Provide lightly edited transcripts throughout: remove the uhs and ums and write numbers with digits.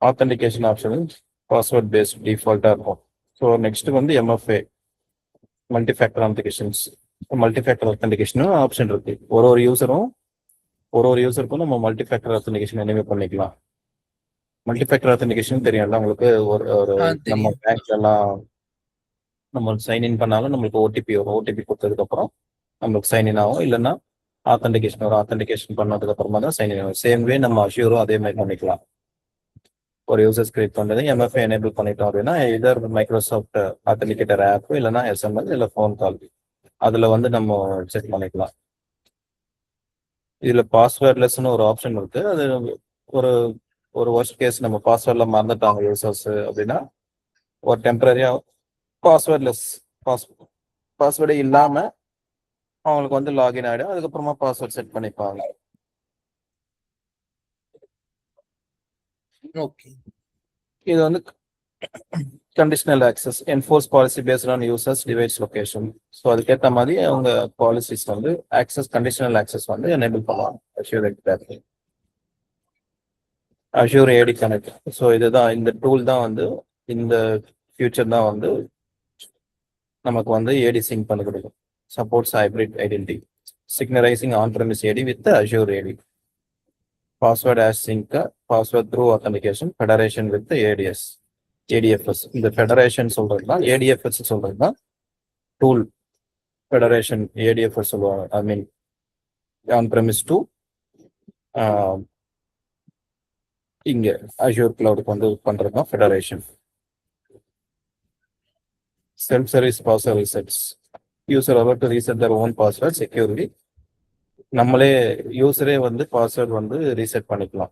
Authentication option password paste டிஃபால்ட்டாக இருக்கும். So next வந்து எம்எஃப்ஏ மல்டிஃபேக்டர் ஆத்தென்டிகேஷன்ஸ். மல்டிஃபேக்டர் ஆத்தென்டிகேஷனும் ஆப்ஷன் இருக்கு. ஒரு யூசருக்கும் நம்ம மல்டிஃபேக்டர் ஆத்தென்டிகேஷன் எனேபிள் பண்ணிக்கலாம். மல்டிஃபேக்டர் ஆத்தென்டிகேஷன் தெரியும்ல உங்களுக்கு. ஒரு நம்ம தெரியும். பேங்க்ல எல்லாம் நம்ம சைன்இன் பண்ணாலும் நம்மளுக்கு ஓடிபி வரும். ஓடிபி கொடுத்ததுக்கு அப்புறம் நம்மளுக்கு சைன்இன் ஆகும். இல்லைன்னா ஆத்தென்டிகேஷன் வரும். ஆத்தென்டிகேஷன் பண்ணதுக்கு அப்புறமா தான் சைன்இன் ஆகும். சேம் வே நம்ம அஷ்யூரும் அதே மாதிரி பண்ணிக்கலாம். ஒரு யூசர்ஸ் கிரியேட் பண்ணது எம்எஃப்ஏ எனேபிள் பண்ணிட்டோம் அப்படின்னா இதர் மைக்ரோசாஃப்ட் ஆத்தென்டிகேட்டர் ஆப், இல்லைன்னா எஸ்எம்எஸ், இல்லை ஃபோன் கால், அதில் வந்து நம்ம செக் பண்ணிக்கலாம். இதில் பாஸ்வேர்ட்லெஸ்ன்னு ஒரு ஆப்ஷன் இருக்கு. அது ஒரு ஒரு ஒர்ஸ்ட் கேஸ் நம்ம பாஸ்வேர்ட்ல மறந்துட்டாங்க யூசர்ஸ் அப்படின்னா ஒரு டெம்பரரியா பாஸ்வேர்ட்லெஸ் பாஸ்வேர்டே இல்லாம அவங்களுக்கு வந்து லாகின் ஆகிடும். அதுக்கப்புறமா பாஸ்வேர்ட் செட் பண்ணிப்பாங்க. ஓகே. இது வந்து conditional access enforce policy based on users device location. So அதுக்கேற்ற மாதிரி அவங்க பாலிசிஸ் வந்து ஆக்சஸ் கண்டிஷனல் ஆக்சஸ் வந்து எனேபிள் பண்ணலாம். Assure AD connect. ஸோ இதுதான் இந்த டூல் தான் வந்து இந்த ஃபியூச்சர் தான் வந்து நமக்கு வந்து ஏடி சிங்க் பண்ண கொடுக்கும். Supports hybrid identity synchronizing on premise AD with Azure AD. Password hash sync, password through authentication, federation with ADS, ADFS. இந்த ஃபெடரேஷன் சொல்றது தான் ஏடிஎஃப்எஸ் சொல்றது தான் டூல். ஃபெடரேஷன் ஏடிஎஃப்எஸ் சொல்லுவாங்க. I mean on premise to இங்க அஷ்யூர் கிளவுடுக்கு வந்து பண்றது தான் federation. Self service password resets. User அவர் to reset their own password security. நம்மளே யூசரே வந்து பாஸ்வேர்ட் வந்து ரீசெட் பண்ணிக்கலாம்.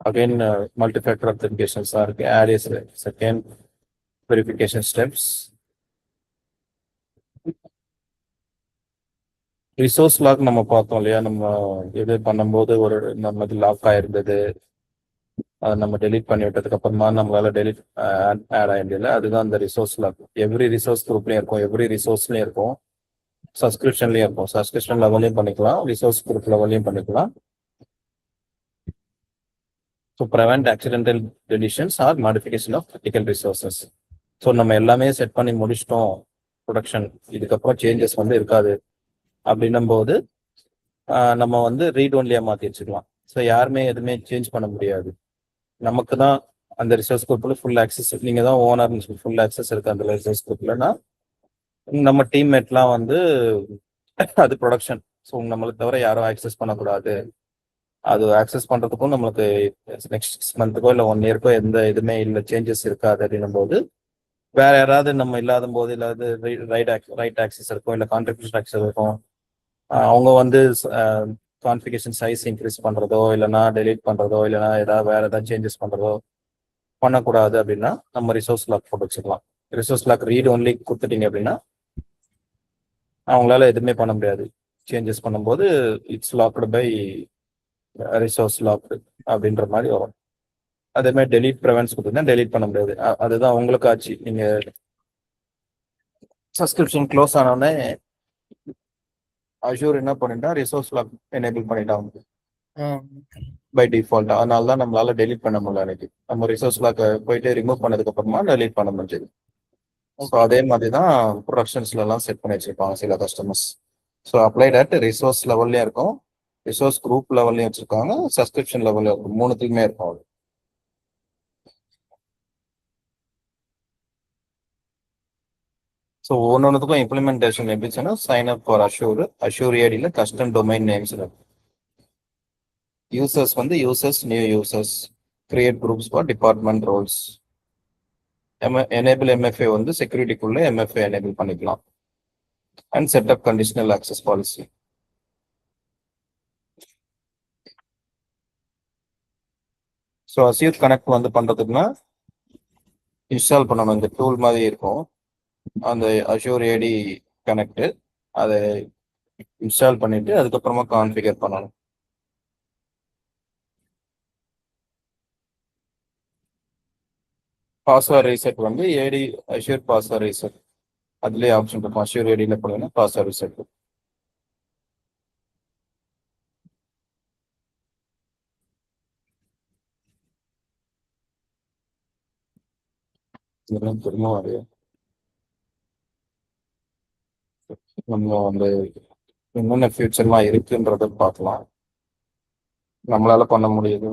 அகைன் மல்டிஃபேக்டர் ஆத்தென்டிகேஷன்ஸ் இருக்கு. Add is second verification steps. Resource lock நம்ம பார்த்தோம் இல்லையா, நம்ம இது பண்ணும்போது ஒரு நம்ம லாக் ஆயிருந்தது, அதை நம்ம டெலிட் பண்ணி விட்டதுக்கு அப்புறமா நம்மளால டெலிட் ஆட் ஆயிருந்ததில்ல, அதுதான் அந்த ரிசோர்ஸ் லாக். எவ்ரி ரிசோர்ஸ் குரூப்லயும் இருக்கும், எவ்ரி ரிசோர்ஸ்லயும் இருக்கும், சப்ஸ்கிரிப்ஷன்லயும் இருக்கும். சப்ஸ்கிரிப்ஷன் லெவல்லையும் பண்ணிக்கலாம், ரிசோர்ஸ் குரூப் லெவல்லையும் பண்ணிக்கலாம். So prevent accidental deletions or modification of critical resources. So நம்ம எல்லாமே செட் பண்ணி முடிச்சிட்டோம் ப்ரொடக்ஷன், இதுக்கப்புறம் சேஞ்சஸ் வந்து இருக்காது அப்படின்னும் போது நம்ம வந்து ரீட் ஒன்லியா மாற்றி வச்சுக்கலாம். ஸோ யாருமே எதுவுமே சேஞ்ச் பண்ண முடியாது. நமக்கு தான் அந்த ரிசோர்ஸ் குரூப்ல ஃபுல் ஆக்சஸ். நீங்கள் தான் ஓனர், ஃபுல் ஆக்சஸ் இருக்கு அந்த ரிசோர்ஸ் குரூப்லன்னா நம்ம டீம்மேட்லாம் வந்து அது ப்ரொடக்ஷன். ஸோ நம்மளை தவிர யாரும் ஆக்சஸ் பண்ணக்கூடாது. அது ஆக்சஸ் பண்ணுறதுக்கும் நம்மளுக்கு நெக்ஸ்ட் 6 மந்த்துக்கோ இல்லை 1 இயர்க்கோ எந்த இதுவுமே இல்லை, சேஞ்சஸ் இருக்காது அப்படின்னும் போது வேற யாராவது நம்ம இல்லாத போது இல்லாத ரைட் ஆக்சஸ் இருக்கும், இல்லை கான்ட்ரிபியூஷன் ஆக்சஸ் இருக்கும், அவங்க வந்து கான்ஃபிகரேஷன் சைஸ் இன்க்ரீஸ் பண்ணுறதோ இல்லைனா டெலீட் பண்ணுறதோ இல்லைனா வேற ஏதாவது சேஞ்சஸ் பண்ணுறதோ பண்ணக்கூடாது அப்படின்னா நம்ம ரிசோர்ஸ் லாக் போட்டு வச்சுக்கலாம். ரிசோர்ஸ் லாக் ரீட் ஒன்லி கொடுத்துட்டீங்க அப்படின்னா அவங்களால எதுவுமே பண்ண முடியாது. சேஞ்சஸ் பண்ணும்போது it's locked by resource lock அப்படின்ற மாதிரி வரும். அதே மாதிரி டெலீட் ப்ரிவென்ஸ் கொடுத்தீங்கன்னா டெலீட் பண்ண முடியாது. அதுதான் உங்களுக்கு ஆச்சு. நீங்க சப்ஸ்கிரிப்ஷன் க்ளோஸ் ஆனோடனே அஷ்யூர் என்ன பண்ணிட்டா ரிசோர்ஸ் லாக் எனேபிள் பண்ணிட்டாங்க பை டிஃபால்ட். அதனால தான் நம்மளால டெலீட் பண்ண முடியல. எனக்கு நம்ம ரிசோர்ஸ் லாக் போயிட்டு ரிமூவ் பண்ணதுக்கு அப்புறமா டெலீட் பண்ண முடிஞ்சது. ஸோ அதே மாதிரி தான் ப்ரொடக்ஷன்ஸ்ல எல்லாம் செட் பண்ணி வச்சிருப்பாங்க சில customers. So applied at resource லெவல்லையும் இருக்கும், ரிசோர்ஸ் குரூப் லெவல்லையும் வச்சிருக்காங்க, சப்ஸ்கிரிப்ஷன் லெவல்லையும் இருக்கும், மூணுத்துக்குமே இருக்கும். ஸோ ஒன்னொன்றுக்கும் இம்ப்ளிமெண்டேஷன் எப்படிச்சுன்னா சைன் அப் ஃபார் அஷ்யூர் ஏடியில் கஸ்டம் டொமைன் நேம்ஸ் இருக்கும். யூசர்ஸ் வந்து users, new users, create groups for department roles. Enable MFA வந்து செக்யூரிட்டிக்குள்ள எம்எஃப்ஏ எனேபிள் பண்ணிக்கலாம். And setup conditional access policy. So Azure connect வந்து பண்றதுக்குன்னா இன்ஸ்டால் பண்ணணும். இந்த டூல் மாதிரி இருக்கும் அந்த அஷ்யூர் ஏடி கனெக்ட், அதை இன்ஸ்டால் பண்ணிட்டு அதுக்கப்புறமா கான்ஃபிகர் பண்ணணும். பாஸ்வேர்ட் ரீசெட் வந்து ஏடி அஷ்யூர் பாஸ்வேர்ட் ரீசெட் அதுலேயே ஆப்ஷன் இருக்கும். அஷ்யூர் ஏடியில் போனீங்கன்னா பாஸ்வேர்ட் ரீசெட். இதெல்லாம் திரும்ப நம்ம வந்து என்னென்ன ஃபியூச்சர்லாம் இருக்குன்றத பார்க்கலாம். நம்மளால பண்ண முடியுது.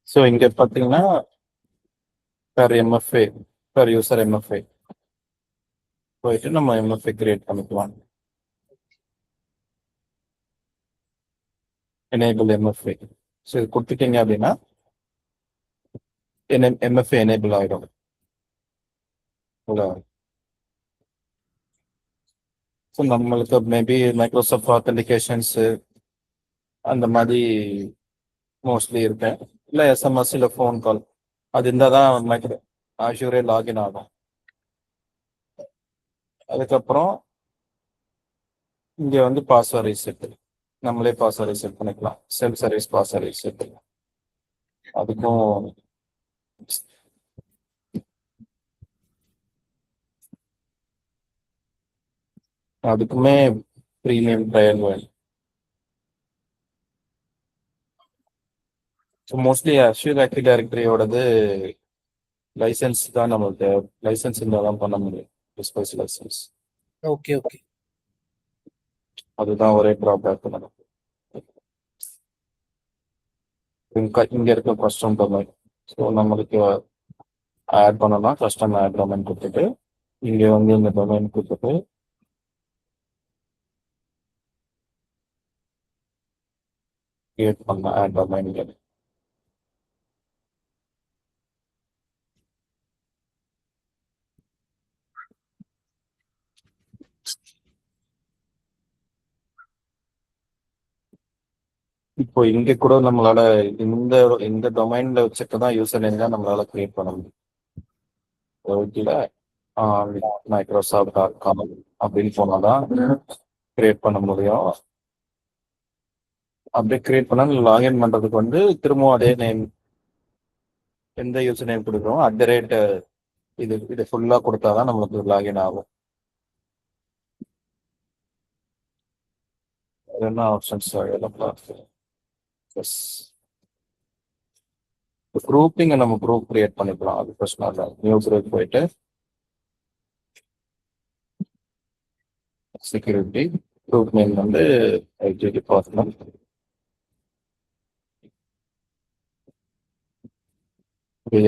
ஸோ இங்க பார்த்தீங்கன்னா per MFA per user MFA போயிட்டு நம்ம MFA கிரியேட் பண்ணிக்கலாம். Enable MFA. ஸோ இது கொடுத்துட்டீங்க அப்படின்னா MFA எனேபிள் ஆகிடும். ஸோ நம்மளுக்கு மேபி மைக்ரோசாஃப்ட் ஆத்தென்டிகேஷன்ஸு அந்த மாதிரி மோஸ்ட்லி இருக்கேன். இல்லை எஸ்எம்எஸ் இல்லை ஃபோன் கால் அது இருந்தால் தான் ஆஷூரே லாகின் ஆகும். அதுக்கப்புறம் இங்கே வந்து பாஸ்வேர்ட் ரீசெட் நம்மளே பாஸ்வேர்ட் ரீசெட் பண்ணிக்கலாம். செல்ஃப் சர்வீஸ் பாஸ்வேர்ட் ரீசெட் அதுக்கும் அதுக்குமே ப்ரீமியம் ட்ரையல் வேணும். ஸோ மோஸ்ட்லி அஷ்யூர் ஆக்டிவ் டைரக்டரியோடது லைசன்ஸ் தான் நம்மளுக்கு லைசன்ஸ் இருந்தால் தான் பண்ண முடியும். Dispose license. Okay okay. அதுதான் ஒரே ட்ராபேக் நமக்கு. இங்க இருக்க கஸ்டம் டொமைன். ஸோ நம்மளுக்கு ஆட் பண்ணோம்னா கஸ்டம் ஆட் டொமைன் கொடுத்துட்டு இங்க வந்து இந்த டொமைன் கொடுத்துட்டு கிரியேட் பண்ண ஆட் டொமைன். இப்போ இங்க கூட நம்மளால இந்த இந்த டொமைன்ல வச்சுட்டு தான் யூசர் நேம் தான் நம்மளால கிரியேட் பண்ண முடியும். மைக்ரோசாஃப்ட்.com அப்படின்னு போனாதான் கிரியேட் பண்ண முடியும். அப்படியே கிரியேட் பண்ணா லாகின் பண்றதுக்கு வந்து திரும்பவும் அதே நேம் எந்த யூசர் நேம் கொடுக்குறோம் @ இது ஃபுல்லா கொடுத்தாதான் நம்மளுக்கு லாகின் ஆகும். என்ன ஆப்ஷன்ஸ் எஸ் குரூப்பிங்க நம்ம குரூப் கிரியேட் பண்ணிக்கலாம், அது பிரச்சனை இல்லை. நியூ குரூப் போயிட்டு செக்யூரிட்டி குரூப் நேம் வந்து ஐடி டிபார்ட்மெண்ட்.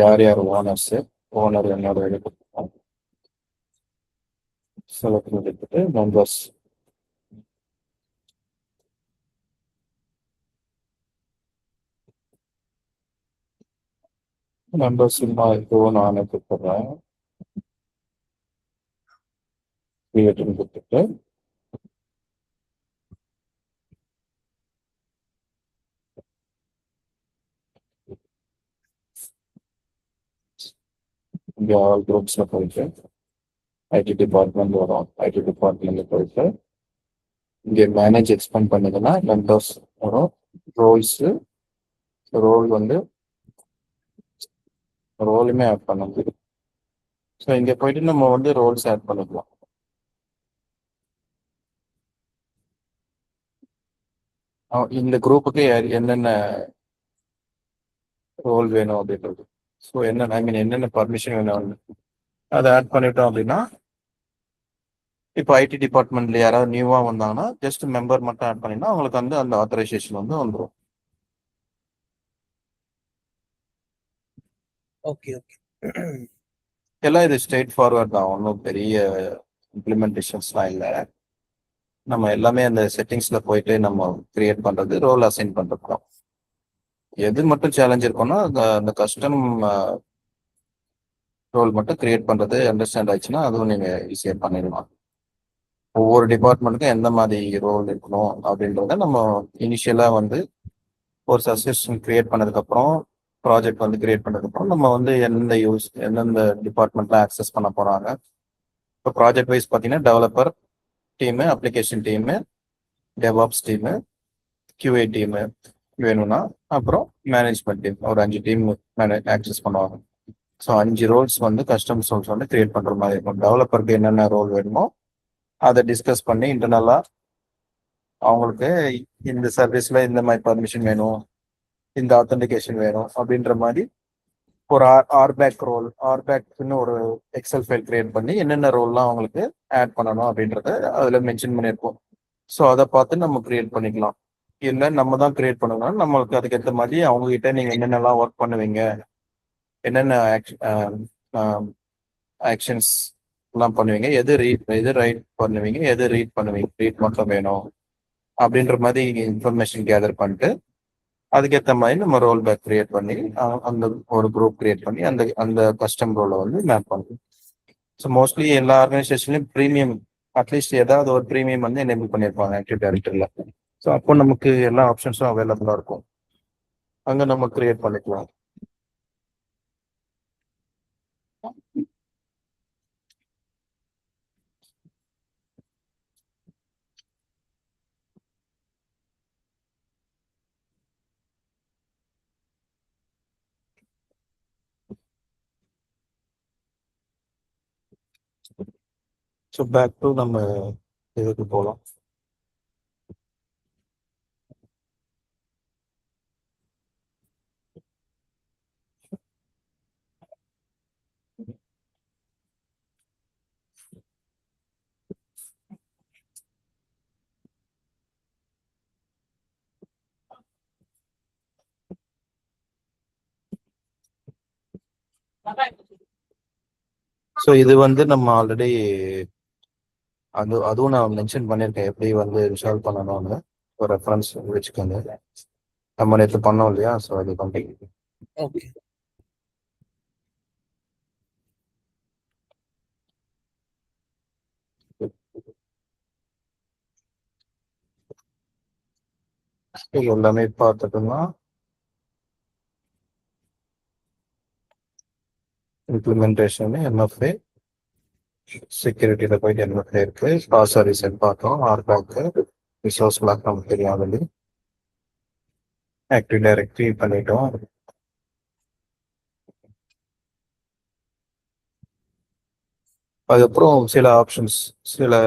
யார் யார் ஓனர்ஸ், ஓனர் என்னோட எடுத்துக்கோம். செலக்ட் எடுத்துட்டு மெம்பர்ஸ் சும்மா இப்போ நான் கொடுத்துட்றேன். கிரியேட்னு கொடுத்துட்டு இங்கே ஆல் குரூப்ஸ்ல போயிட்டு ஐடி டிபார்ட்மெண்ட் வரும். ஐடி டிபார்ட்மெண்ட்ல போயிட்டு இங்கே மேனேஜ் எக்ஸ்பெண்ட் பண்ணீங்கன்னா மெம்பர்ஸ் வரும். ரோல்ஸு ரோல் வந்து ரோலுமே ஆட் பண்ண முடியும். ஸோ இங்கே போயிட்டு நம்ம வந்து ரோல்ஸ் ஆட் பண்ணிக்கலாம். இந்த குரூப்புக்கு என்னென்ன ரோல் வேணும் அப்படின்றது, ஸோ என்னென்ன ஐ மீன் என்னென்ன பர்மிஷன் வேணும் அதை ஆட் பண்ணிட்டோம் அப்படின்னா, இப்போ ஐடி டிபார்ட்மெண்ட்ல யாராவது நியூவா வந்தாங்கன்னா ஜஸ்ட் மெம்பர் மட்டும் ஆட் பண்ணினா அவங்களுக்கு வந்து அந்த ஆத்தரைசேஷன் வந்து வந்துடும். Okay okay. எல்லாம் இது ஸ்ட்ரெயிட் ஃபார்வர்ட் தான், ஒன்றும் பெரிய இம்ப்ளிமெண்டேஷன்ஸ்லாம் இல்லை. நம்ம எல்லாமே அந்த செட்டிங்ஸ்ல போயிட்டு நம்ம கிரியேட் பண்றது, ரோல் அசைன் பண்றது தான். எது மட்டும் சேலஞ்ச் இருக்கும்னா அந்த கஸ்டம் ரோல் மட்டும் கிரியேட் பண்றது அண்டர்ஸ்டாண்ட் ஆயிடுச்சுன்னா அதுவும் நீங்க ஈஸியா பண்ணிடலாம். ஒவ்வொரு டிபார்ட்மெண்ட்டுக்கும் எந்த மாதிரி ரோல் இருக்கணும் அப்படின்றத நம்ம இனிஷியலா வந்து ஒரு சப்ஸ்கிரிப்ஷன் கிரியேட் பண்ணதுக்கப்புறம், ப்ராஜெக்ட் வந்து கிரியேட் பண்ணதுக்கப்புறம் நம்ம வந்து எந்தெந்த டிபார்ட்மெண்ட்ல ஆக்சஸ் பண்ண போறாங்க. இப்போ ப்ராஜெக்ட் வைஸ் பார்த்தீங்கன்னா developer team, application team, DevOps team, QA team வேணும்னா, அப்புறம் மேனேஜ்மெண்ட் டீம் ஒரு 5 டீம் ஆக்சஸ் பண்ணுவாங்க. ஸோ 5 ரோல்ஸ் வந்து கஸ்டம் ரோல்ஸ் வந்து கிரியேட் பண்ற மாதிரி இருக்கும். டெவலப்பருக்கு என்னென்ன ரோல் வேணுமோ அதை டிஸ்கஸ் பண்ணி இன்டர்னலா அவங்களுக்கு இந்த சர்வீஸ்ல இந்த மாதிரி பர்மிஷன் வேணும், இந்த ஆத்தென்டிகேஷன் வேணும் அப்படின்ற மாதிரி ஒரு ஆர்பேக் ரோல், ஆர்பேக்னு ஒரு எக்ஸல் ஃபைல் கிரியேட் பண்ணி என்னென்ன ரோல்லாம் அவங்களுக்கு ஆட் பண்ணணும் அப்படின்றத அதில் மென்ஷன் பண்ணியிருப்போம். ஸோ அதை பார்த்து நம்ம கிரியேட் பண்ணிக்கலாம். இல்லை நம்ம தான் கிரியேட் பண்ணணும், நம்மளுக்கு அதுக்கேற்ற மாதிரி அவங்க கிட்ட நீங்கள் என்னென்னலாம் ஒர்க் பண்ணுவீங்க, என்னென்ன ஆக்ஷன்ஸ் எல்லாம் பண்ணுவீங்க, எது ரைட் பண்ணுவீங்க, எது ரீட் பண்ணுவீங்க, ரீட் மட்டும் வேணும் அப்படின்ற மாதிரி இன்ஃபர்மேஷன் கேதர் பண்ணிட்டு அதுக்கேற்ற மாதிரி நம்ம ரோல் பேக் கிரியேட் பண்ணி அந்த ஒரு குரூப் கிரியேட் பண்ணி அந்த அந்த கஸ்டம் ரோலை வந்து மேப் பண்ணுவோம். ஸோ மோஸ்ட்லி எல்லா ஆர்கனைசேஷன்லையும் ப்ரீமியம் அட்லீஸ்ட் ஏதாவது ஒரு ப்ரீமியம் வந்து எனேபிள் பண்ணியிருப்பாங்க ஆக்டிவ் டைரக்டரியில். ஸோ அப்போ நமக்கு எல்லா ஆப்ஷன்ஸும் அவைலபிளாக இருக்கும், அங்கே நம்ம கிரியேட் பண்ணிக்கலாம். ஸோ பேக் டு நம்ம இதுக்கு போகலாம். ஸோ இது வந்து நம்ம ஆல்ரெடி அதுவும் நான் மென்ஷன் பண்ணியிருக்கேன் எப்படி வந்து இன்ஸ்டால் பண்ணணும்னு, ஒரு ரெஃபரன்ஸ் வச்சுக்கோங்க. நம்ம நேற்று பண்ணோம் இல்லையா, ஸோ அது கம்ப்ளீட். ஓகே. எல்லாமே பார்த்துட்டோம்னா இம்ப்ளிமெண்டேஷன் MFA செக்யூரிட்டியில போயிட்டு MFA இருக்கு, பாஸ்வேர்ட் ரீசெட் பார்த்தோம், ஆர்பேக், ரிசோர்ஸ் பிளாக் நமக்கு தெரியாது, ஆக்டிவ் டைரக்டரி பண்ணிட்டோம். அதுக்கப்புறம் சில ஆப்ஷன்ஸ், சில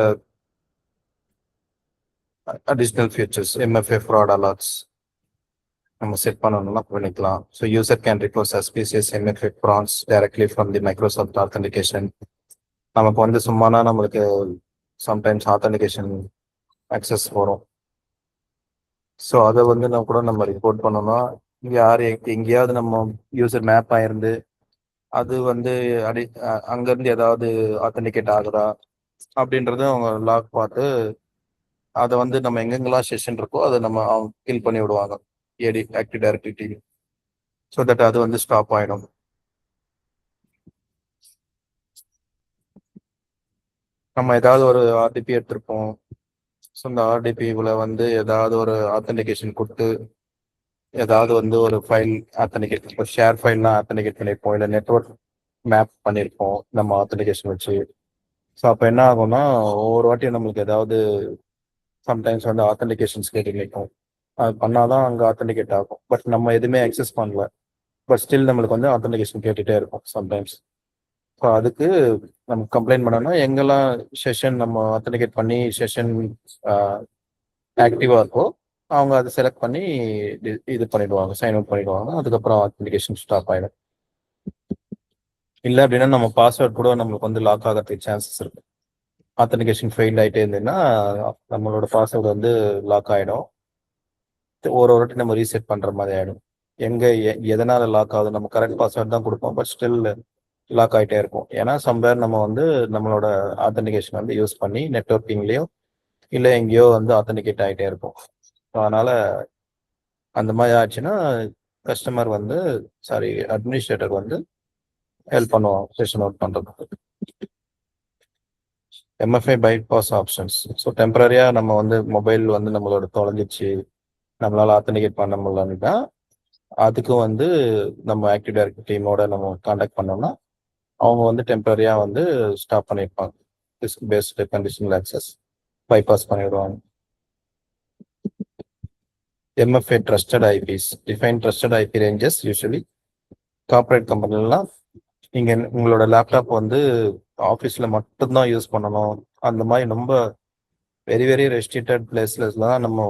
additional features, MFA fraud alerts, நம்ம செட் பண்ணணும்னா பண்ணிக்கலாம். So user can request suspicious MFA prompts directly from the Microsoft authentication. நமக்கு வந்து சும்மானா நம்மளுக்கு சம்டைம்ஸ் ஆத்தன்டிகேஷன் அக்சஸ் வரும். ஸோ அதை வந்து நம்ம கூட நம்ம ரிப்போர்ட் பண்ணோம்னா யார் எங்கேயாவது நம்ம யூசர் மேப் ஆயிருந்து அது வந்து அங்கேருந்து ஏதாவது ஆத்தன்டிகேட் ஆகுதா அப்படின்றத அவங்க லாக் பார்த்து அதை வந்து நம்ம எங்கெங்கெல்லாம் செஷன் இருக்கோ அதை நம்ம அவங்க கில் பண்ணி விடுவாங்க ஏடி ஆக்டிவ் டைரக்டிவிட்டி. ஸோ தட் அது வந்து ஸ்டாப் ஆகிடும். நம்ம ஏதாவது ஒரு ஆர்டிபி எடுத்திருப்போம். ஸோ இந்த ஆர்டிபியில் வந்து ஏதாவது ஒரு ஆத்தன்டிகேஷன் கொடுத்து ஏதாவது வந்து ஒரு ஃபைல் ஆத்தன்டிகேட், இப்போ ஷேர் ஃபைல்லாம் ஆத்தன்டிகேட் பண்ணியிருப்போம், இல்லை நெட்ஒர்க் மேப் பண்ணியிருப்போம் நம்ம ஆத்தன்டிகேஷன் வச்சு. ஸோ அப்போ என்ன ஆகும்னா ஒவ்வொரு வாட்டியும் நம்மளுக்கு ஏதாவது சம்டைம்ஸ் வந்து ஆத்தன்டிகேஷன்ஸ் கேட்டு நிற்கும். அது பண்ணாதான் அங்கே ஆத்தன்டிகேட் ஆகும். பட் நம்ம எதுவுமே அக்சஸ் பண்ணல, பட் ஸ்டில் நம்மளுக்கு வந்து ஆத்தன்டிகேஷன் கேட்டுகிட்டே இருக்கும் சம்டைம்ஸ். ஸோ அதுக்கு நம்ம கம்ப்ளைண்ட் பண்ணோம்னா எங்கெல்லாம் செஷன் நம்ம ஆத்தன்டிகேட் பண்ணி செஷன் ஆக்டிவாக இருக்கோ அவங்க அதை செலக்ட் பண்ணி இது பண்ணிடுவாங்க, சைன் அவுட் பண்ணிடுவாங்க. அதுக்கப்புறம் ஆத்தன்டிகேஷன் ஸ்டாப் ஆகிடும். இல்லை அப்படின்னா நம்ம பாஸ்வேர்ட் கூட நம்மளுக்கு வந்து லாக் ஆகிறதுக்கு சான்சஸ் இருக்கு. ஆத்தன்டிகேஷன் ஃபெயில் ஆகிட்டே இருந்ததுன்னா நம்மளோட பாஸ்வேர்டு வந்து லாக் ஆகிடும். ஒரு வாட்டி நம்ம ரீசெட் பண்ணுற மாதிரி ஆகிடும். எங்கே எதனால் லாக் ஆகுது, நம்ம கரெக்ட் பாஸ்வேர்ட் தான் கொடுப்போம், பட் ஸ்டில் லாக் ஆகிட்டே இருக்கும். ஏன்னா சம்வேர் நம்ம வந்து நம்மளோட ஆத்தன்டிகேஷன் வந்து யூஸ் பண்ணி நெட்ஒர்க்கிங்லேயோ இல்லை எங்கேயோ வந்து ஆத்தன்டிகேட் ஆகிட்டே இருக்கும். அதனால அந்த மாதிரி ஆச்சுன்னா கஸ்டமர் வந்து அட்மினிஸ்ட்ரேட்டர் வந்து ஹெல்ப் பண்ணுவோம் செஷன் அவுட் பண்ணுறதுக்கு. MFA bypass options. ஸோ டெம்பரரியாக நம்ம வந்து மொபைல் வந்து நம்மளோட தொலைஞ்சிச்சு, நம்மளால் ஆத்தன்டிகேட் பண்ண முடியலன்னா அதுக்கும் வந்து நம்ம ஆக்டிவ் டைரக்டரி டீமோட நம்ம கான்டாக்ட் பண்ணோம்னா அவங்க வந்து டெம்பரரியாக வந்து ஸ்டாப் பண்ணியிருப்பாங்க. Risk based conditional access bypass பண்ணிடுவாங்க. MFA trusted IPs. Define trusted IP ranges. Usually corporate கம்பெனிலாம் நீங்கள் உங்களோட லேப்டாப் வந்து ஆஃபீஸில் மட்டும்தான் யூஸ் பண்ணணும், அந்த மாதிரி ரொம்ப வெரி வெரி ரெஸ்ட்ரிக்டட் பிளேஸ்லாம் நம்ம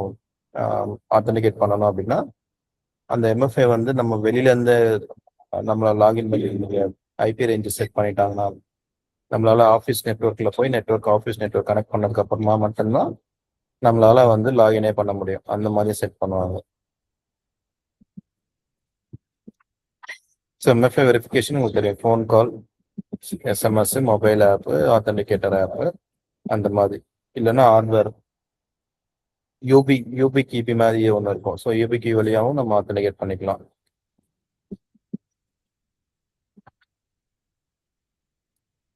ஆத்தன்டிகேட் பண்ணணும் அப்படின்னா அந்த MFA வந்து நம்ம வெளியிலேருந்து நம்மளை லாகின் பண்ணி ஐபி ரேஞ்சு செட் பண்ணிட்டாங்கன்னா நம்மளால ஆஃபீஸ் நெட்ஒர்க்கில் போய் ஆஃபீஸ் நெட்ஒர்க் கனெக்ட் பண்ணதுக்கு அப்புறமா மட்டும்தான் நம்மளால வந்து லாகினே பண்ண முடியும். அந்த மாதிரி செட் பண்ணுவாங்க. ஸோ MFA வெரிஃபிகேஷன் உங்களுக்கு தெரியும், ஃபோன் கால், SMS, மொபைல் ஆப்பு, ஆத்தன்டிகேட்டர் ஆப்பு, அந்த மாதிரி. இல்லைன்னா ஹார்ட்வேர் யூபி கிபி மாதிரி ஒன்று இருக்கும். ஸோ யூபி கீ வழியாகவும் நம்ம ஆத்தன்டிகேட் பண்ணிக்கலாம்.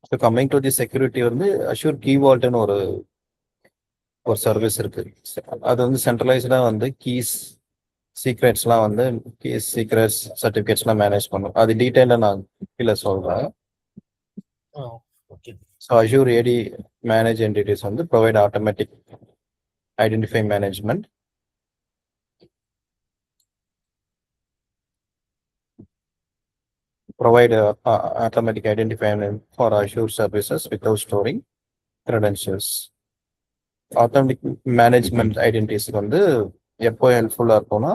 So coming to the security வந்து அஷ்யூர் கீ வால்ட்னு ஒரு சர்வீஸ் இருக்கு. அது வந்து சென்ட்ரலைஸ்டா வந்து கீஸ் சீக்ரெட்ஸ்லாம் வந்து கீஸ் சீக்ரெட்ஸ் சர்டிஃபிகேட்ஸ்லாம் மேனேஜ் பண்ணும். அது டீட்டெயிலாக நான் கீழே சொல்கிறேன். So Azure AD manage entities வந்து provide automatic identify management, provide automatic identifier for Azure services without storing credentials. Authentic management identities வந்து எப்போ ஹெல்ப்ஃபுல்லாக இருக்கும்னா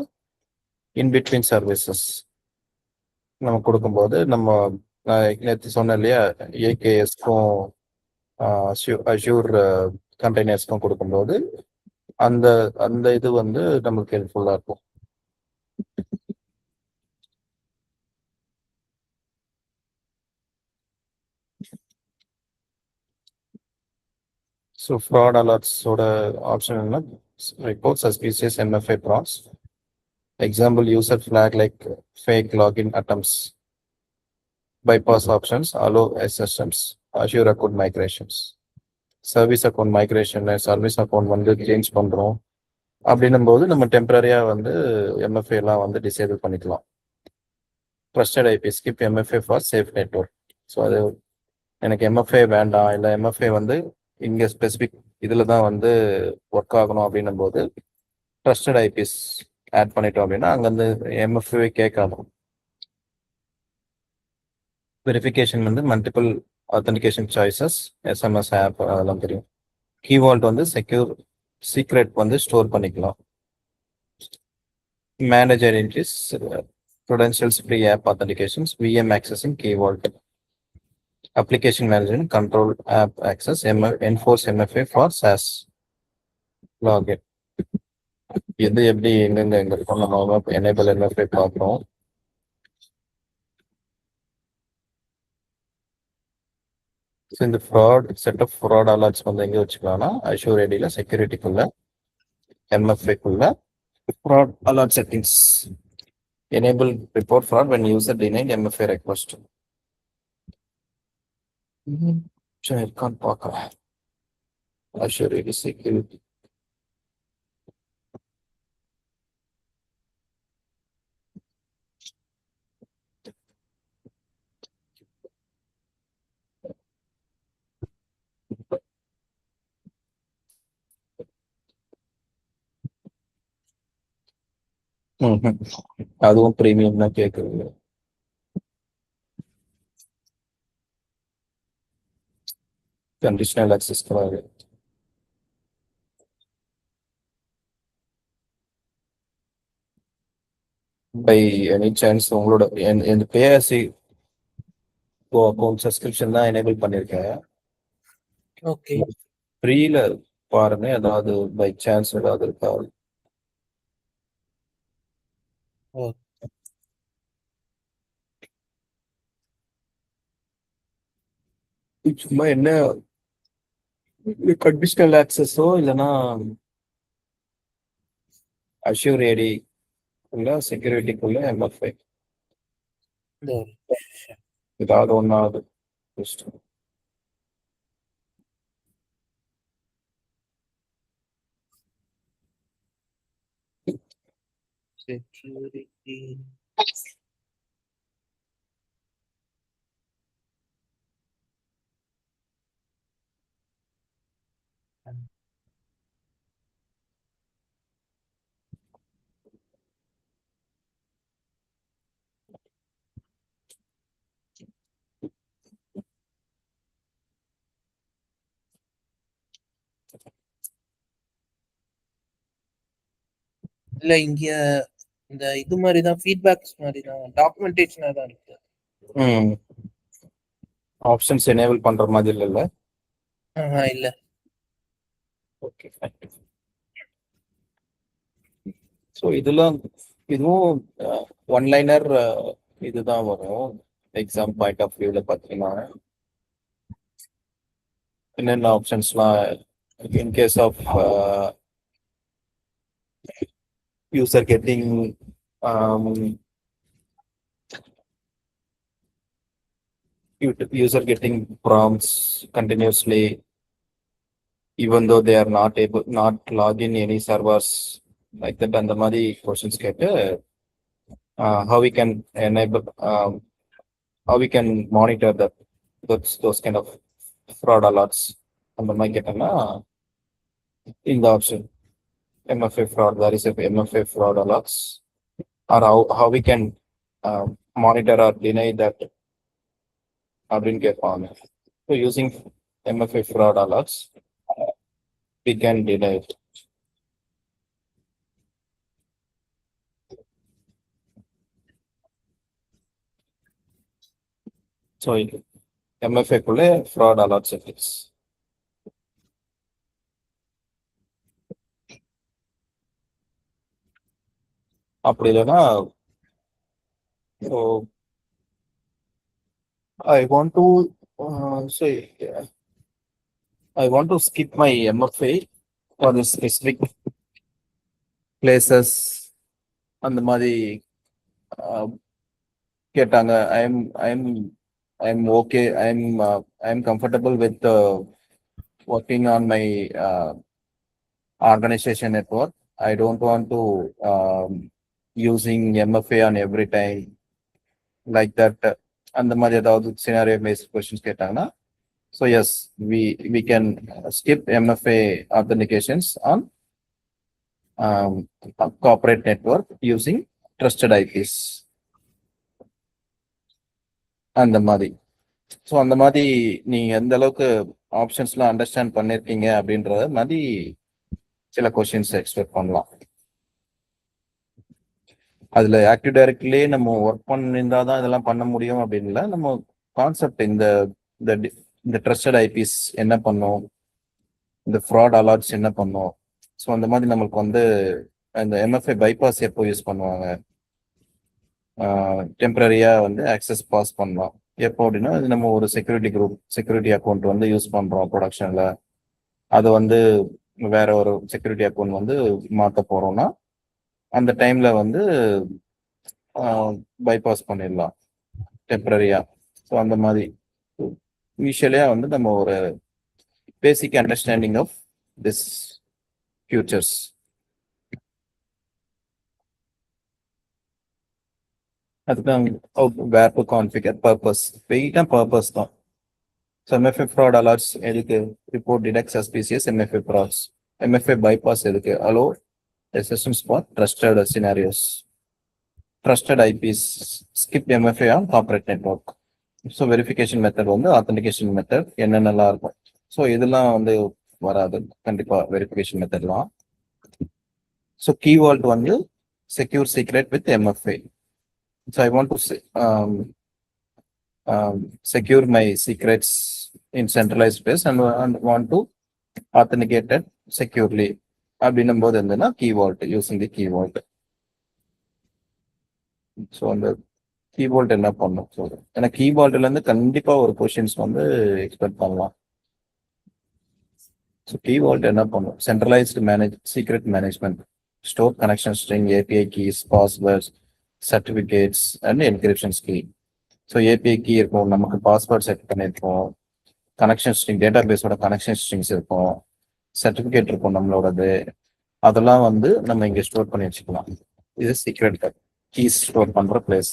இன்பிட்வீன் சர்வீசஸ் நம்ம கொடுக்கும்போது, நம்ம நேற்று சொன்னேன் இல்லையா, AKSக்கும் அஷ்யூர் கண்டெய்னர்ஸ்க்கும் கொடுக்கும்போது அந்த அந்த இது வந்து நமக்கு ஹெல்ப்ஃபுல்லாக இருக்கும். ஸோ ஃப்ராட் அலர்ட்ஸோட ஆப்ஷன் என்ன, report suspicious MFA prompts. Example user flag like fake login attempts. bypass options, allow SSMs, Azure account migrations. Service account migration, service account வந்து சேஞ்ச் பண்ணுறோம் அப்படின்னும் போது நம்ம டெம்பரரியாக வந்து MFA எல்லாம் வந்து டிசேபிள் பண்ணிக்கலாம். Trusted IP skip MFA for safe network. So அது எனக்கு MFA வேண்டாம், இல்லை MFA வந்து இங்கே ஸ்பெசிஃபிக் இதில் தான் வந்து ஒர்க் ஆகணும் அப்படின்னும் போது ட்ரஸ்டட் ஐபிஸ் ஆட் பண்ணிட்டோம் அப்படின்னா அங்கேருந்து MFA கேட்காது. வெரிஃபிகேஷன் வந்து multiple authentication choices, SMS app அதெல்லாம் தெரியும். கீவால்ட் வந்து செக்யூர் சீக்ரெட் வந்து ஸ்டோர் பண்ணிக்கலாம். Manage identities, credentials free app authentications, VM accessing key vault, application management, control app access, enforce MFA for SaaS login. எது எப்படி எங்கெங்க எங்க இருக்கோம் நம்ம எனேபிள் MFA பார்க்குறோம். ஸோ இந்த fraud set off fraud alerts வந்து எங்கே வச்சுக்கலாம்னா அஷ்யூர் ஐடியில் செக்யூரிட்டிக்குள்ள MFAக்குள்ள fraud alert settings enable report fraud when user denied MFA request. சரி இருக்கான்னு பார்க்கலாம். அஷ்யூர் ஐடி செக்யூரிட்டி அதுவும் பிரீமியம் தான் கேட்குறது. கண்டிஷனல் அக்சஸ் கிடையாது. பை எனி சான்ஸ் உங்களோட இந்த பேசி அக்கௌண்ட் சப்ஸ்கிரிப்ஷன் தான் எனேபிள் பண்ணியிருக்கேன். ஓகே ஃப்ரீல பாருங்க, ஏதாவது பை சான்ஸ் ஏதாவது இருக்கா. சும்மா என்ன கண்டிஷனல் ஆக்சஸோ இல்லைன்னா அஷ்யூர் ஐடி உள்ள செக்யூரிட்டிக்குள்ள MFA ஏதாவது ஒன்றாவது செக்யூரிட்டி இல்ல இங்க இந்த இது மாதிரி தான் ஃபீட்பேக்ஸ் மாதிரி தான் டாக்குமெண்டேஷனா தான் இருக்கு. ஆப்ஷன்ஸ் எனேபிள் பண்ற மாதிரி இல்லைல்ல. இல்ல ஓகே ஸோ இதுவும் ஒன்லைனர் இதுதான் வரும். எக்ஸாம் பாயிண்ட் ஆஃப் வியூவில் பார்த்தீங்கன்னா என்னென்ன ஆப்ஷன்ஸ்லாம் in case of user getting user getting prompts continuously even though they are not log in any servers like that, and the மாதிரி questions கேட்டு how we can enable how we can monitor those kind of fraud alerts அந்த மாதிரி கேட்டோம்னா இந்த option MFA fraud, there is a MFA fraud alerts, or how we can monitor or deny that அப்படின்னு கேட்பாங்க. So using MFA fraud alerts, we can deny it. So MFA குள்ள fraud alert settings. அப்படி இல்லைன்னா I want to say I want to skip my MFA for the specific places அந்த மாதிரி கேட்டாங்க. I'm okay. I'm comfortable with working on my organization network. I don't want to using MFA on every time like that. அந்த மாதிரி ஏதாவது scenario based questions கேட்டாங்கன்னா, so yes, we can skip MFA authentications on corporate network using trusted IPs. அந்த மாதிரி. So அந்த மாதிரி நீங்க எந்த அளவுக்கு ஆப்ஷன்ஸ்லாம் அண்டர்ஸ்டாண்ட் பண்ணிருக்கீங்க அப்படின்றத மாதிரி சில கொஸ்டின்ஸ் எக்ஸ்பெக்ட் பண்ணலாம். அதுல ஆக்டிவ் டைரக்ட்லயே நம்ம ஒர்க் பண்ணியிருந்தா தான் இதெல்லாம் பண்ண முடியும் அப்படின்னு இல்லை. நம்ம கான்செப்ட் இந்த இந்த ட்ரஸ்டட் ஐபிஸ் என்ன பண்ணும், இந்த ஃப்ராட் அலர்ட்ஸ் என்ன பண்ணும். ஸோ அந்த மாதிரி நம்மளுக்கு வந்து இந்த எம்எஃப்ஐ பைபாஸ் எப்போ யூஸ் பண்ணுவாங்க, டெம்பரரியா வந்து ஆக்சஸ் பாஸ் பண்ணலாம் எப்போ அப்படின்னா, இது நம்ம ஒரு செக்யூரிட்டி அக்கௌண்ட் வந்து யூஸ் பண்றோம் ப்ரொடக்ஷன்ல, அது வந்து வேற ஒரு செக்யூரிட்டி அக்கௌண்ட் வந்து மாற்ற போறோம்னா அந்த டைம்ல வந்து பைபாஸ் பண்ணிடலாம் டெம்பரரியா. ஸோ அந்த மாதிரி இனிஷியலியா வந்து நம்ம ஒரு basic understanding of this features. அதுதான் வேர் டு கான்ஃபிகர் பர்பஸ், வெயிட்டா பர்பஸ் தான். ஸோ எம்எஃப்ஐ ஃப்ராட் அலர்ட்ஸ் எதுக்கு, report detect suspicious MFA frauds. MFA bypass எதுக்கு, allow systems for trusted scenarios, trusted IPs, skip MFA on corporate network. So verification method வந்து authentication method என்னென்னலாம் இருக்கும். So இதெல்லாம் வந்து வராது கண்டிப்பாக வெரிஃபிகேஷன் மெத்தட்லாம். ஸோ கீவேர்ட் வந்து secure secret with MFI. So I want to secure my secrets in centralized place and want to authenticate it securely அப்படின்னும் போது இருந்ததுன்னா keyword using the keyword. So அந்த கீபோர்ட் என்ன பண்ணும், ஸோ ஏன்னா கீபோர்டுல இருந்து கண்டிப்பா ஒரு கொஷின்ஸ் வந்து எக்ஸ்பெக்ட் பண்ணலாம். ஸோ கீபோர்ட் என்ன பண்ணும், centralized secret management, store connection string, API keys, passwords, certificates and encryption key. So API key இருக்கும், நமக்கு பாஸ்வேர்ட் செட் பண்ணியிருக்கோம், கனெக்ஷன் ஸ்ட்ரிங் டேட்டா பேஸோட கனெக்ஷன் ஸ்ட்ரிங்ஸ் இருக்கும், சர்டிஃபிகேட் இருக்கும் நம்மளோடது, அதெல்லாம் வந்து நம்ம இங்கே ஸ்டோர் பண்ணி வச்சுக்கலாம். இது சீக்ரெட் கீஸ் ஸ்டோர் பண்ற place.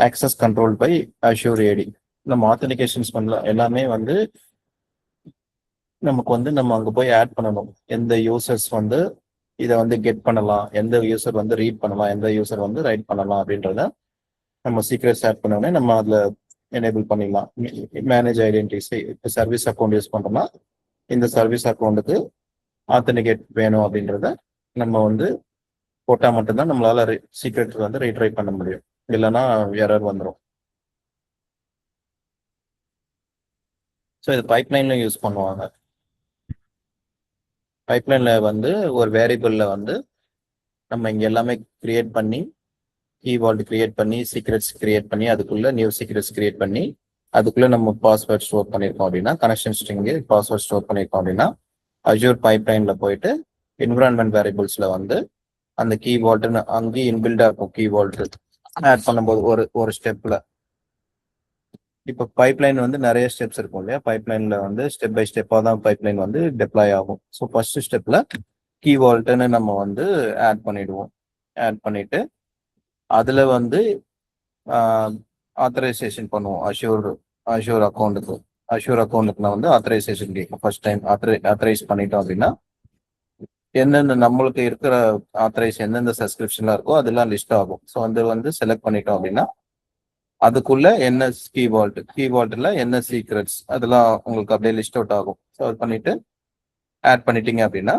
Access control by Azure AD. நம்ம ஆத்தென்டிகேஷன்ஸ் பண்ணலாம் எல்லாமே வந்து நமக்கு வந்து நம்ம அங்கே போய் ஆட் பண்ணணும். எந்த யூசர்ஸ் வந்து இதை வந்து கெட் பண்ணலாம், எந்த யூசர் வந்து ரீட் பண்ணலாம், எந்த யூசர் வந்து ரைட் பண்ணலாம் அப்படின்றத நம்ம சீக்ரெட்ஸ் ஆட் பண்ணோடனே நம்ம அதில் எனேபிள் பண்ணிடலாம். மேனேஜ் ஐடென்டிட்டிஸ், இப்போ சர்வீஸ் அக்கௌண்ட் யூஸ் பண்ணுறோம்னா இந்த சர்வீஸ் அக்கௌண்ட்டுக்கு ஆத்தென்டிகேட் வேணும் அப்படின்றத நம்ம வந்து போட்டால் மட்டும்தான் நம்மளால சீக்ரெட் வந்து ரீட்ரை பண்ண முடியும், இல்லைன்னா எரர் வந்துடும். ஸோ இது பைப்லைன்ல யூஸ் பண்ணுவாங்க. பைப்லைன்ல வந்து ஒரு வேரியபிள்ல வந்து நம்ம இங்க எல்லாமே கிரியேட் பண்ணி, கீவேர்டு கிரியேட் பண்ணி, சீக்ரெட்ஸ் கிரியேட் பண்ணி, அதுக்குள்ள நியூ சீக்ரெட்ஸ் கிரியேட் பண்ணி, அதுக்குள்ள நம்ம பாஸ்வேர்ட் ஸ்டோர் பண்ணியிருக்கோம் அப்படின்னா, கனெக்ஷன் ஸ்ட்ரிங்கு பாஸ்வேர்ட் ஸ்டோர் பண்ணியிருக்கோம் அப்படின்னா, அஜூர் பைப்லைன்ல போயிட்டு என்விரான்மெண்ட் வேரியபிள்ஸ்ல வந்து அந்த கீவேர்டுன்னு அங்கேயும் இன்பில்டா இருக்கும். கீவேர்டு ஆட் பண்ணும்போது ஒரு ஸ்டெப்ல, இப்போ பைப்லைன் வந்து நிறைய ஸ்டெப்ஸ் இருக்கும் இல்லையா, பைப்லைன்ல வந்து ஸ்டெப் பை ஸ்டெப்பா தான் பைப்லைன் வந்து டெப்ளாய் ஆகும். ஸோ ஃபர்ஸ்ட் ஸ்டெப்ல கீவேர்டுன்னு நம்ம வந்து ஆட் பண்ணிடுவோம். ஆட் பண்ணிட்டு அதுல வந்து ஆத்தரைசேஷன் பண்ணுவோம். அஷ்யூர் அக்கௌண்ட்டுக்கு நான் வந்து ஆத்தரைசேஷன் கேட்கும். ஃபர்ஸ்ட் டைம் ஆத்தரைஸ் பண்ணிட்டோம் அப்படின்னா எந்தெந்த நம்மளுக்கு இருக்கிற ஆத்தரைஸ் எந்தெந்த சப்ஸ்கிரிப்ஷன்ல இருக்கோ அதெல்லாம் லிஸ்ட் ஆகும். ஸோ அது வந்து செலக்ட் பண்ணிட்டோம் அப்படின்னா அதுக்குள்ள என்ன கீவேர்டுல என்ன சீக்ரெட்ஸ் அதெல்லாம் உங்களுக்கு அப்படியே லிஸ்ட் அவுட் ஆகும். ஸோ அது பண்ணிட்டு ஆட் பண்ணிட்டீங்க அப்படின்னா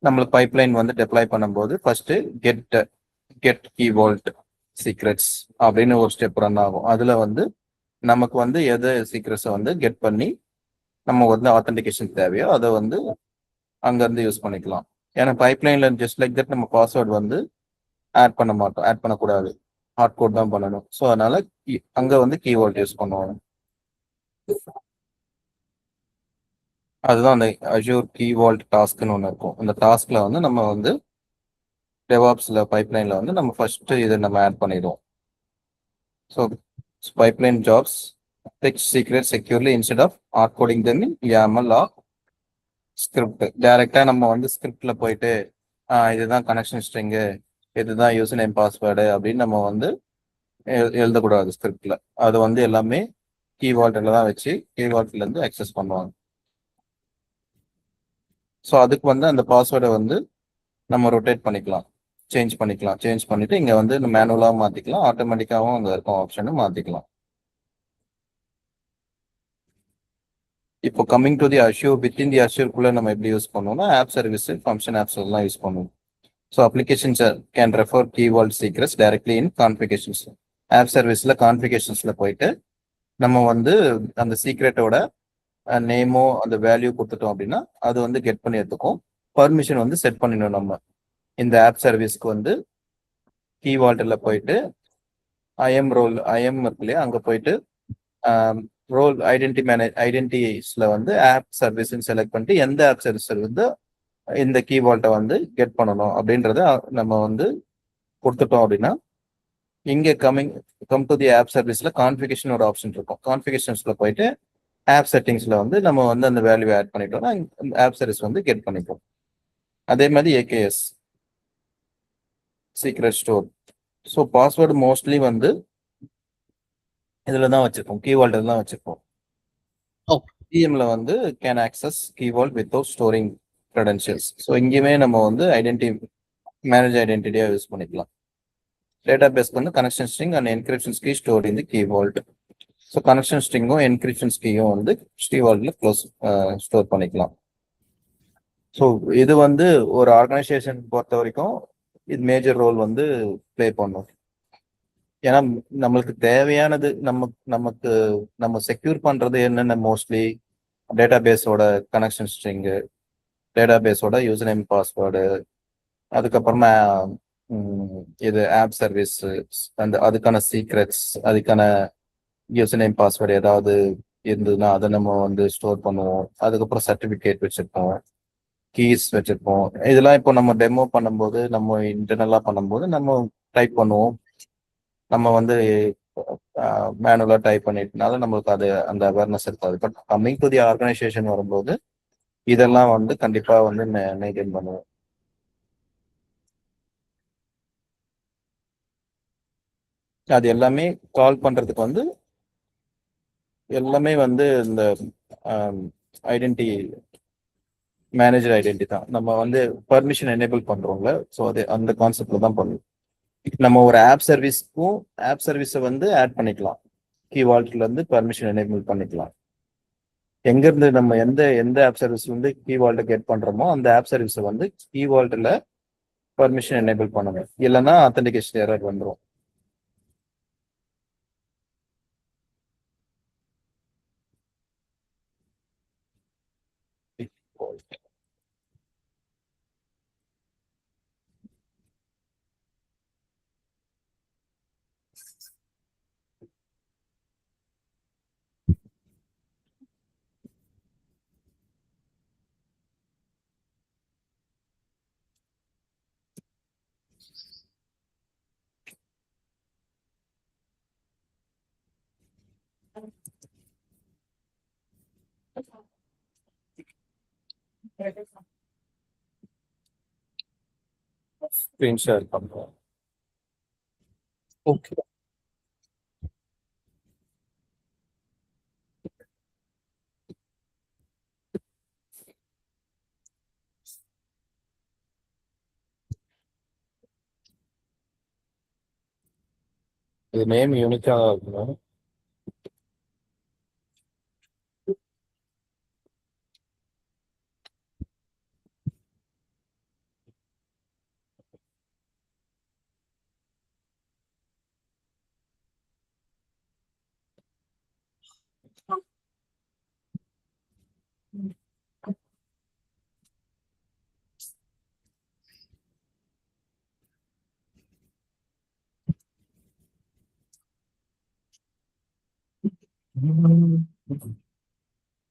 நம்மளுக்கு பைப்லைன் வந்து டெப்ளாய் பண்ணும்போது ஃபர்ஸ்ட் கெட் கீவேர்ட் சீக்ரெட்ஸ் அப்படின்னு ஒரு ஸ்டெப் ரன் ஆகும். அதுல வந்து நமக்கு வந்து எது சீக்ரெட்ஸை வந்து கெட் பண்ணி நம்ம வந்து ஆத்தென்டிகேஷன் தேவையோ அதை வந்து அங்கேருந்து யூஸ் பண்ணிக்கலாம். ஏன்னா பைப்லைன்ல ஜஸ்ட் லைக் தட் நம்ம பாஸ்வேர்டு வந்து ஆட் பண்ண மாட்டோம், ஆட் பண்ணக்கூடாது, ஹார்ட் கோட் தான் பண்ணணும். ஸோ அதனால அங்க வந்து கீவேர்ட் யூஸ் பண்ணுவோம். அதுதான் அந்த அஜூர் கீவேர்ட் டாஸ்க்னு ஒன்று இருக்கும். அந்த டாஸ்க்ல வந்து நம்ம வந்து டெவாப்ஸ்ல பைப்லைன்ல வந்து நம்ம ஃபர்ஸ்ட் இதை நம்ம ஆட் பண்ணிடுவோம். So pipeline jobs text secret securely instead of hard coding then YAML or script. டைரக்டா நம்ம வந்து ஸ்கிரிப்ட்ல போயிட்டு இதுதான் கனெக்ஷன் ஸ்ட்ரிங்கு, இதுதான் யூசர் நேம் பாஸ்வேர்டு அப்படின்னு நம்ம வந்து எழுதக்கூடாது ஸ்கிரிப்ட்ல. அது வந்து எல்லாமே கீவேர்டில் தான் வச்சு கீவேர்ட்ல இருந்து அக்சஸ் பண்ணுவாங்க. ஸோ அதுக்கு வந்து அந்த பாஸ்வேர்டை வந்து நம்ம ரொட்டேட் பண்ணிக்கலாம், சேஞ்ச் பண்ணிட்டு இங்க வந்து மேனுவலாக மாத்திக்கலாம், ஆட்டோமேட்டிக்காகவும் அங்கே இருக்கும் ஆப்ஷனும் மாத்திக்கலாம். இப்போ coming to the Azure, within the அஷ்யூர்க்குள்ள நம்ம எப்படி யூஸ் பண்ணுவோம்னா ஆப் சர்வீஸ், ஃபங்க்ஷன் ஆப்ஸ் எல்லாம் யூஸ் பண்ணுவோம். So applications can refer key vault secrets directly in configurations. App சர்வீஸில் கான்ஃபிகேஷன்ஸில் போயிட்டு நம்ம வந்து அந்த சீக்ரெட்டோட நேமோ அந்த வேல்யூ கொடுத்துட்டோம் அப்படின்னா அது வந்து கெட் பண்ணி எடுத்துக்கும். பர்மிஷன் வந்து செட் பண்ணிடணும். நம்ம இந்த ஆப் சர்வீஸ்க்கு வந்து கீ வால்ட்டில் போயிட்டு ஐஎம் இருக்கு இல்லையா, அங்கே போயிட்டு ரோல் ஐடென்டிட்டிஸ்ல வந்து ஆப் சர்வீஸ்ன்னு செலக்ட் பண்ணிட்டு எந்த ஆப் சர்வீஸ் வந்து இந்த கீ வால்ட்டை வந்து கெட் பண்ணணும் அப்படின்றத நம்ம வந்து கொடுத்துட்டோம் அப்படின்னா இங்கே கம் டு தி ஆப் சர்வீஸ்ல கான்ஃபிகேஷன் ஒரு ஆப்ஷன் இருக்கும். கான்ஃபிகேஷன்ஸ்ல போயிட்டு ஆப் செட்டிங்ஸ்ல வந்து நம்ம வந்து அந்த வேல்யூ ஆட் பண்ணிட்டோம்னா ஆப் சர்வீஸ் வந்து கெட் பண்ணிப்போம். அதே மாதிரி AKS secret store. So password mostly வந்து இதில் தான் வச்சிருப்போம், கீவால்ட் தான் வச்சிருப்போம். பிஎம்ல வந்து can access key vault without storing credentials. So இங்கேயுமே நம்ம வந்து மேனேஜ் ஐடென்டிட்டியாக யூஸ் பண்ணிக்கலாம். டேட்டா பேஸ்க்கு வந்து connection string and encryption key store இந்த கீவால்ட். ஸோ கனெக்ஷன் ஸ்ட்ரிங்கும் என்கிரிப்ஷன் கீயும் வந்து கீவால்ட்ல ஸ்டோர் பண்ணிக்கலாம். ஸோ இது வந்து ஒரு ஆர்கனைசேஷன் பொறுத்த வரைக்கும் இது மேஜர் ரோல் வந்து ப்ளே பண்ணும். ஏன்னா நம்மளுக்கு தேவையானது நமக்கு நம்ம செக்யூர் பண்றது என்னென்ன மோஸ்ட்லி டேட்டா பேஸோட கனெக்ஷன் ஸ்ட்ரிங்கு, டேட்டா பேஸோட யூசர் நேம் பாஸ்வேர்டு, அதுக்கப்புறமா இது ஆப் சர்வீஸ் அதுக்கான சீக்ரெட்ஸ், அதுக்கான யூசர் நேம் பாஸ்வேர்டு ஏதாவது இருந்ததுன்னா அதை நம்ம வந்து ஸ்டோர் பண்ணுவோம். அதுக்கப்புறம் சர்டிஃபிகேட் வச்சிருப்போம், கீஸ் வச்சிருப்போம். இதெல்லாம் இப்போ நம்ம டெமோ பண்ணும்போது நம்ம இன்டர்னலா பண்ணும்போது நம்ம டைப் பண்ணுவோம். நம்ம வந்து மேனுவலா டைப் பண்ணிட்டனால நம்மளுக்கு அது அந்த அவேர்னஸ் இருக்காது. But coming to the organisation வரும்போது இதெல்லாம் வந்து கண்டிப்பா வந்து மெயின்டைன் பண்ணுவோம். அது எல்லாமே கால் பண்றதுக்கு வந்து எல்லாமே வந்து இந்த ஐடென்டி மேனேஜர் ஐடென்டி தான். நம்ம வந்து பர்மிஷன் எனேபிள் பண்றோம்ல, ஸோ அது அந்த கான்செப்ட்ல தான் பண்ணுவோம். நம்ம ஒரு ஆப் சர்வீஸை வந்து ஆட் பண்ணிக்கலாம். கீ வால்ட்ல இருந்து பர்மிஷன் எனேபிள் பண்ணிக்கலாம். எங்க இருந்து நம்ம எந்த ஆப் சர்வீஸ் வந்து கீ வால்ட்டை கெட் பண்றோமோ அந்த ஆப் சர்வீஸை வந்து கீ வால்ட்ல பர்மிஷன் எனேபிள் பண்ணணும். இல்லைன்னா ஆத்தென்டிகேஷன் எரர் வந்துடும். ஸ்க்ரீன் ஷேர் பண்றோம். ஓகே. இது நேம் யூனிக்கா இருக்கணும்.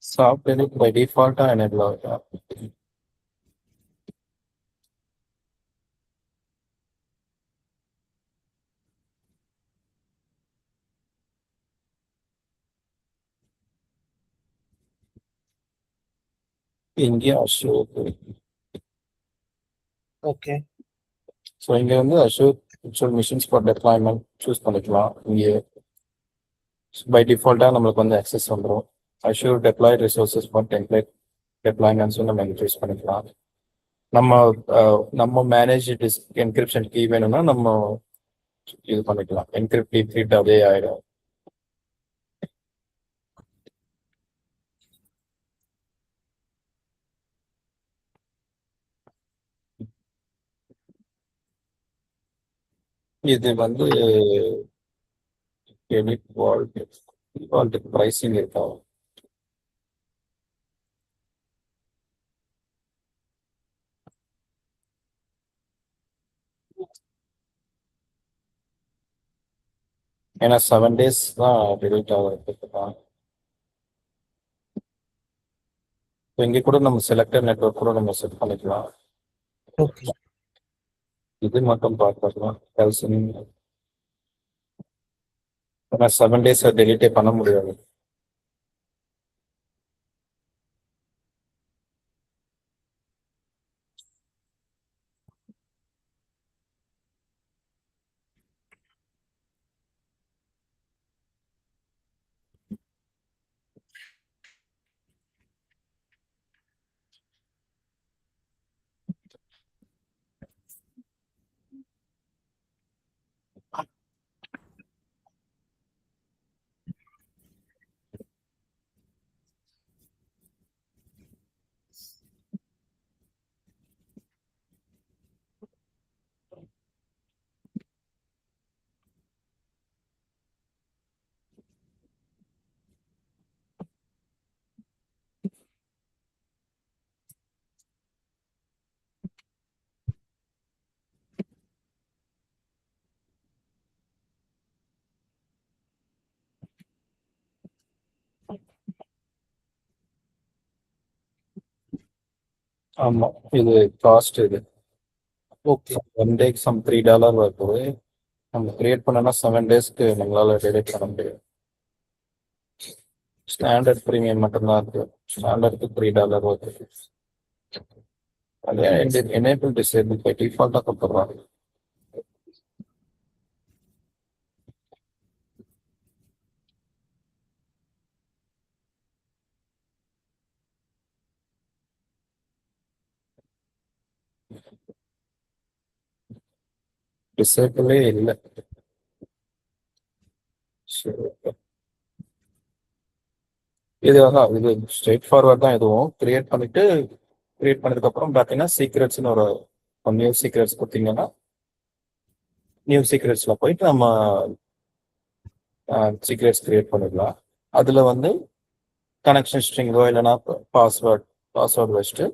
சாஃப்ட்வேர் பை டிஃபால்ட்டா எனேபிள் ஆகுதா? இங்கே அஷூர். ஓகே. ஸோ இங்கே வந்து Azure virtual machines for deployment choose பண்ணிக்கலாம். இங்கே பை டிஃபால்ட்டாக நம்மளுக்கு வந்து அக்சஸ் வந்துடும். Azure deployed resources for template டெப்ளாய்மெண்ட்ஸும் நம்ம இங்கே சூஸ் பண்ணிக்கலாம். நம்ம மேனேஜ் என்கிரிப்ஷன் கீ வேணும்னா நம்ம இது பண்ணிக்கலாம். என்கிரிப்ட் டீக்ரிப்ட் அதே ஆயிடும். இது வந்து எடிட் வால்ட்டுக்கு ப்ரைசிங் இருக்கா? ஏன்னா 7 days தான் டெலிட் ஆகுது. இங்க கூட நம்ம செலக்டட் நெட்வொர்க் கூட நம்ம செட் பண்ணிக்கலாம். ஓகே. இது மட்டும் பார்க்கலாம். ஏன்னா 7 days டெலிட்டே பண்ண முடியாது. ஆமா, இது காஸ்ட் இது. ஓகே. 1 டேக்கு சம் $3 வருது. நம்ம கிரியேட் பண்ணனா 7 டேஸ்க்கு நம்மளால டெலிட் பண்ண முடியும். ஸ்டாண்டர்ட் ப்ரீமியம் மட்டும்தான் இருக்கு. ஸ்டாண்டர்டுக்கு $3 வருது. அதே எனேபிள் டிசேபிள் பை டிஃபால்ட்டா கொடுத்துட்றாங்க. டிசேபிளே இல்லை. சரி, இது ஸ்ட்ரெயிட் ஃபார்வர்ட் தான். இதுவும் கிரியேட் பண்ணதுக்கு அப்புறம் பார்த்தீங்கன்னா சீக்ரெட்ஸ்னு ஒரு நியூ சீக்ரெட்ஸ் கொடுத்தீங்கன்னா நியூ சீக்ரெட்ஸ்ல போயிட்டு நம்ம சீக்ரெட்ஸ் கிரியேட் பண்ணிடலாம். அதுல வந்து கனெக்ஷன் ஸ்ட்ரிங்கோ இல்லைன்னா பாஸ்வேர்ட் வச்சுட்டு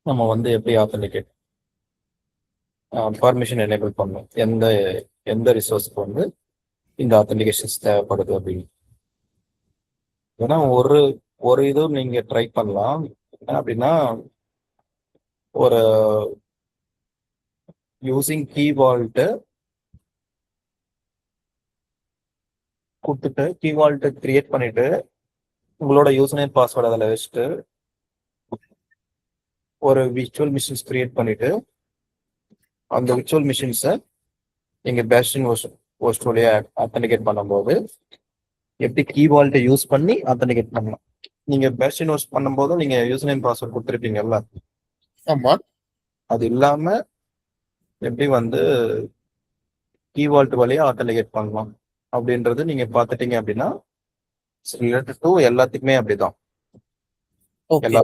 நம்ம வந்து எப்படி ஆத்தென்டிகேட் பர்மிஷன் எனேபிள் பண்ணணும், எந்த ரிசோர்ஸ்க்கு வந்து இந்த ஆத்தென்டிகேஷன்ஸ் தேவைப்படுது அப்படின்னு. ஏன்னா ஒரு இது நீங்க ட்ரை பண்ணலாம். என்ன அப்படின்னா, ஒரு யூசிங் கீ வால்ட்டு கொடுத்துட்டு கீ வால்ட்டு கிரியேட் பண்ணிட்டு உங்களோட யூசர் நேம் பாஸ்வேர்டு அதில் வச்சுட்டு ஒரு விர்ச்சுவல் மிஷின்ஸ் கிரியேட் பண்ணிட்டு அந்த விர்ச்சுவல் மிஷின்ஸை நீங்க பேஸ்டின் ஹோஸ்ட் வழியா ஆத்தென்டிகேட் பண்ணும்போது எப்படி கீ வால்ட்டை யூஸ் பண்ணி ஆத்தென்டிகேட் பண்ணலாம். நீங்க பேஸ்டின் ஹோஸ்ட் பண்ணும்போது நீங்க யூசர் நேம் பாஸ்வேர்ட் கொடுத்துருப்பீங்கல்ல, ஆமா. அது இல்லாம எப்படி வந்து கீ வால்ட் வழியா ஆத்தென்டிகேட் பண்ணலாம் அப்படின்றது நீங்க பார்த்துட்டீங்க அப்படின்னா ரிலேட்டட் டு எல்லாத்துக்குமே அப்படிதான். ஓகே. எல்லா